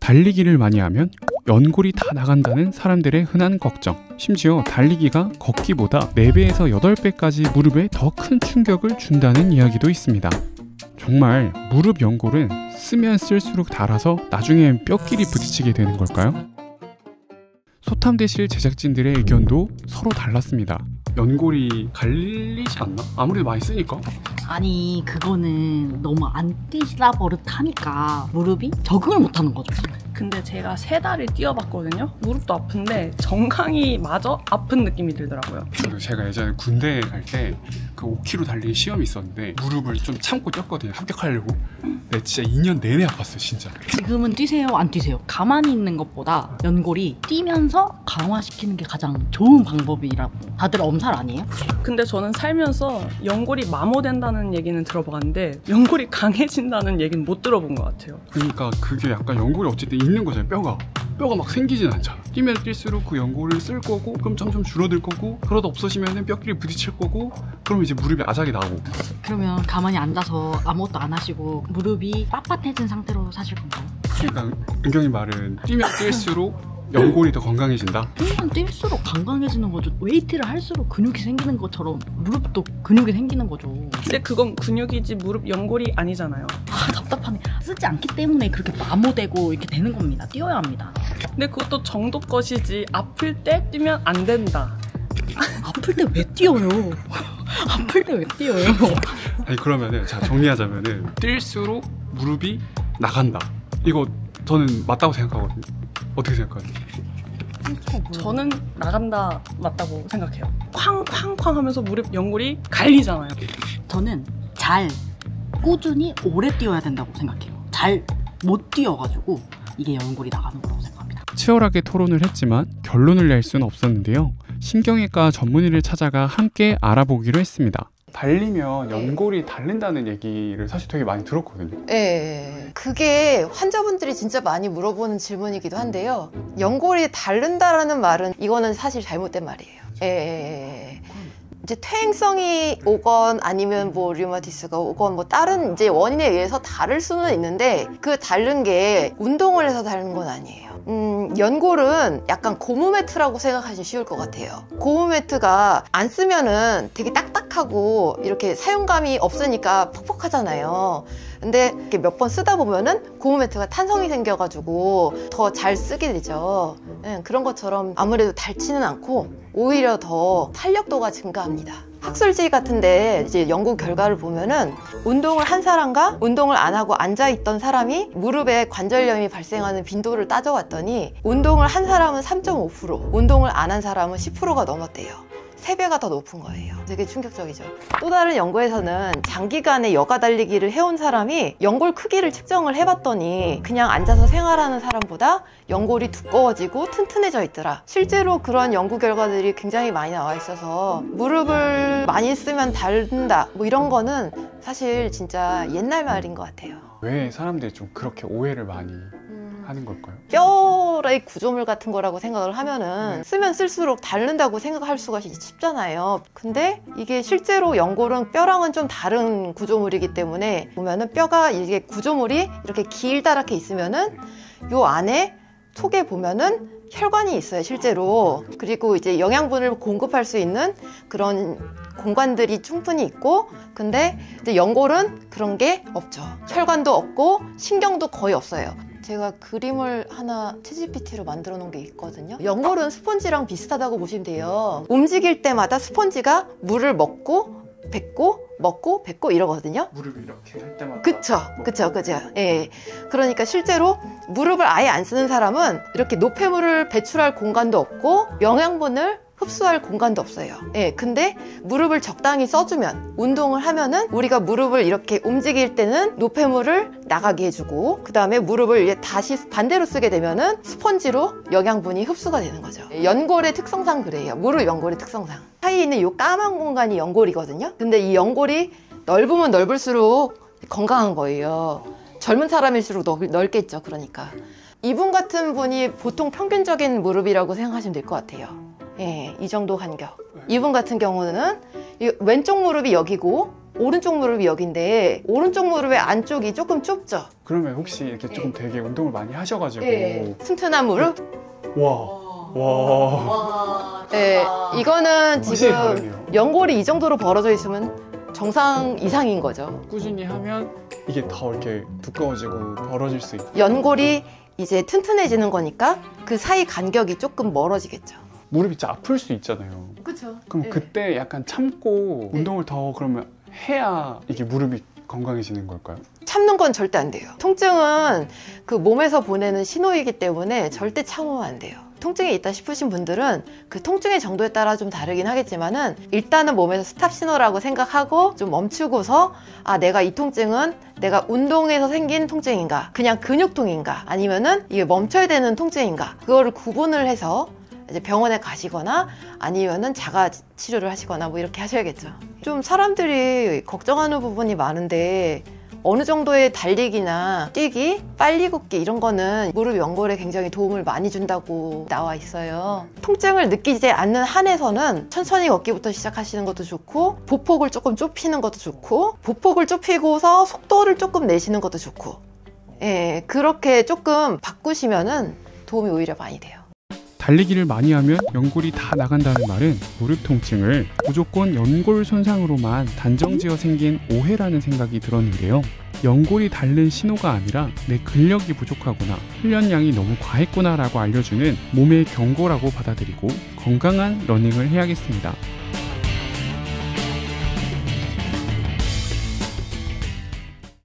달리기를 많이 하면 연골이 다 나간다는 사람들의 흔한 걱정. 심지어 달리기가 걷기보다 4배에서 8배까지 무릎에 더 큰 충격을 준다는 이야기도 있습니다. 정말 무릎 연골은 쓰면 쓸수록 닳아서 나중엔 뼈끼리 부딪히게 되는 걸까요? 소탐대실 제작진들의 의견도 서로 달랐습니다. 연골이 갈리지 않나? 아무래도 많이 쓰니까? 아니 그거는 너무 안 뛰다 버릇하니까 무릎이 적응을 못하는 거죠. 근데 제가 3달을 뛰어봤거든요. 무릎도 아픈데 정강이 마저 아픈 느낌이 들더라고요. 저도 제가 예전에 군대 갈 때 그 5km 달리기 시험이 있었는데 무릎을 좀 참고 뛰었거든요. 합격하려고. 근데 진짜 2년 내내 아팠어요 진짜. 지금은 뛰세요 안 뛰세요? 가만히 있는 것보다 연골이 뛰면서 강화시키는 게 가장 좋은 방법이라고. 다들 엄살 아니에요? 근데 저는 살면서 연골이 마모된다는 얘기는 들어봤는데 연골이 강해진다는 얘기는 못 들어본 것 같아요. 그러니까 그게 약간 연골이 어쨌든 있는 거잖아요. 뼈가 막 생기진 않잖아. 뛰면 뛸수록 그 연골을 쓸 거고 그럼 점점 줄어들 거고 그러다 없어지면 뼈끼리 부딪힐 거고 그럼 이제 무릎에 아작이 나고. 그러면 가만히 앉아서 아무것도 안 하시고 무릎이 빳빳해진 상태로 사실 건가요? 그러니까 은경이 말은 뛰면 뛸수록 연골이 더 건강해진다? 뛰면 뛸수록 건강해지는 거죠. 웨이트를 할수록 근육이 생기는 것처럼 무릎도 근육이 생기는 거죠. 근데 그건 근육이지 무릎 연골이 아니잖아요. 아 답답하네. 쓰지 않기 때문에 그렇게 마모되고 이렇게 되는 겁니다. 뛰어야 합니다. 근데 그것도 정도 것이지 아플 때 뛰면 안 된다. 아플 때 왜 뛰어요? 아플 때 왜 뛰어요? 아니 그러면은 자 정리하자면은 뛸수록 무릎이 나간다. 이거 저는 맞다고 생각하거든요. 어떻게 생각하세요? 저는 나간다 맞다고 생각해요. 쾅쾅쾅 하면서 무릎 연골이 갈리잖아요. 저는 잘 꾸준히 오래 뛰어야 된다고 생각해요. 잘 못 뛰어가지고 이게 연골이 나가는 거라고 생각합니다. 치열하게 토론을 했지만 결론을 낼 수는 없었는데요. 신경외과 전문의를 찾아가 함께 알아보기로 했습니다. 달리면 연골이 닳는다는 얘기를 사실 되게 많이 들었거든요. 네, 그게 환자분들이 진짜 많이 물어보는 질문이기도 한데요. 연골이 닳는다라는 말은 이거는 사실 잘못된 말이에요. 이제 퇴행성이 오건 아니면 뭐 류마티스가 오건 뭐 다른 이제 원인에 의해서 다를 수는 있는데 그 다른 게 운동을 해서 다른 건 아니에요. 연골은 약간 고무 매트라고 생각하시면 쉬울 것 같아요. 고무 매트가 안 쓰면은 되게 딱딱하고 이렇게 사용감이 없으니까 퍽퍽하잖아요. 근데 이렇게 몇 번 쓰다 보면은 고무 매트가 탄성이 생겨가지고 더 잘 쓰게 되죠. 그런 것처럼 아무래도 닳지는 않고 오히려 더 탄력도가 증가합니다. 학술지 같은데 이제 연구 결과를 보면은 운동을 한 사람과 운동을 안 하고 앉아있던 사람이 무릎에 관절염이 발생하는 빈도를 따져봤더니 운동을 한 사람은 3.5%, 운동을 안 한 사람은 10%가 넘었대요. 3배가 더 높은 거예요. 되게 충격적이죠. 또 다른 연구에서는 장기간의 여가 달리기를 해온 사람이 연골 크기를 측정을 해봤더니 그냥 앉아서 생활하는 사람보다 연골이 두꺼워지고 튼튼해져 있더라. 실제로 그런 연구 결과들이 굉장히 많이 나와 있어서 무릎을 많이 쓰면 닳는다 뭐 이런 거는 사실 진짜 옛날 말인 것 같아요. 왜 사람들이 좀 그렇게 오해를 많이 하는 걸까요? 뼈의 구조물 같은 거라고 생각을 하면은 쓰면 쓸수록 닳는다고 생각할 수가 쉽잖아요. 근데 이게 실제로 연골은 뼈랑은 좀 다른 구조물이기 때문에 보면은 뼈가 이게 구조물이 이렇게 길다랗게 있으면은 요 안에 속에 보면은 혈관이 있어요 실제로. 그리고 이제 영양분을 공급할 수 있는 그런 공간들이 충분히 있고, 근데 이제 연골은 그런 게 없죠. 혈관도 없고 신경도 거의 없어요. 제가 그림을 하나 챗GPT로 만들어 놓은 게 있거든요. 연골은 스펀지랑 비슷하다고 보시면 돼요. 움직일 때마다 스펀지가 물을 먹고 뱉고 먹고 뱉고 이러거든요. 무릎을 이렇게 할 때마다 그쵸. 예. 그러니까 실제로 무릎을 아예 안 쓰는 사람은 이렇게 노폐물을 배출할 공간도 없고 영양분을 흡수할 공간도 없어요. 예, 근데 무릎을 적당히 써주면, 운동을 하면은 우리가 무릎을 이렇게 움직일 때는 노폐물을 나가게 해주고, 그 다음에 무릎을 이제 다시 반대로 쓰게 되면은 스펀지로 영양분이 흡수가 되는 거죠. 연골의 특성상 그래요. 무릎 연골의 특성상. 사이에 있는 이 까만 공간이 연골이거든요. 근데 이 연골이 넓으면 넓을수록 건강한 거예요. 젊은 사람일수록 넓겠죠. 그러니까 이분 같은 분이 보통 평균적인 무릎이라고 생각하시면 될 것 같아요. 예, 이 정도 간격. 이분 같은 경우는 왼쪽 무릎이 여기고 오른쪽 무릎이 여긴데 오른쪽 무릎의 안쪽이 조금 좁죠. 그러면 혹시 이렇게 조금 되게 운동을 많이 하셔가지고 튼튼한 무릎? 와. 네, 이거는 확실히 지금 다르네요. 연골이 이 정도로 벌어져 있으면 정상 이상인 거죠. 꾸준히 하면 이게 더 이렇게 두꺼워지고 벌어질 수 있고. 연골이 이제 튼튼해지는 거니까 그 사이 간격이 조금 멀어지겠죠. 무릎이 진짜 아플 수 있잖아요. 그렇죠. 그럼 그때 약간 참고 운동을 더 그러면 해야 이게 무릎이 건강해지는 걸까요? 참는 건 절대 안 돼요. 통증은 그 몸에서 보내는 신호이기 때문에 절대 참으면 안 돼요. 통증이 있다 싶으신 분들은 그 통증의 정도에 따라 좀 다르긴 하겠지만은 일단은 몸에서 스탑 신호라고 생각하고 좀 멈추고서 아, 내가 이 통증은 내가 운동에서 생긴 통증인가, 그냥 근육통인가, 아니면은 이게 멈춰야 되는 통증인가, 그거를 구분을 해서 이제 병원에 가시거나 아니면은 자가 치료를 하시거나 뭐 이렇게 하셔야겠죠. 좀 사람들이 걱정하는 부분이 많은데 어느 정도의 달리기나 뛰기, 빨리 걷기 이런 거는 무릎 연골에 굉장히 도움을 많이 준다고 나와 있어요. 통증을 느끼지 않는 한에서는 천천히 걷기부터 시작하시는 것도 좋고 보폭을 조금 좁히는 것도 좋고 보폭을 좁히고서 속도를 조금 내시는 것도 좋고 예, 그렇게 조금 바꾸시면은 도움이 오히려 많이 돼요. 달리기를 많이 하면 연골이 다 나간다는 말은 무릎 통증을 무조건 연골 손상으로만 단정지어 생긴 오해라는 생각이 들었는데요. 연골이 닳는 신호가 아니라 내 근력이 부족하구나, 훈련량이 너무 과했구나 라고 알려주는 몸의 경고라고 받아들이고 건강한 러닝을 해야겠습니다.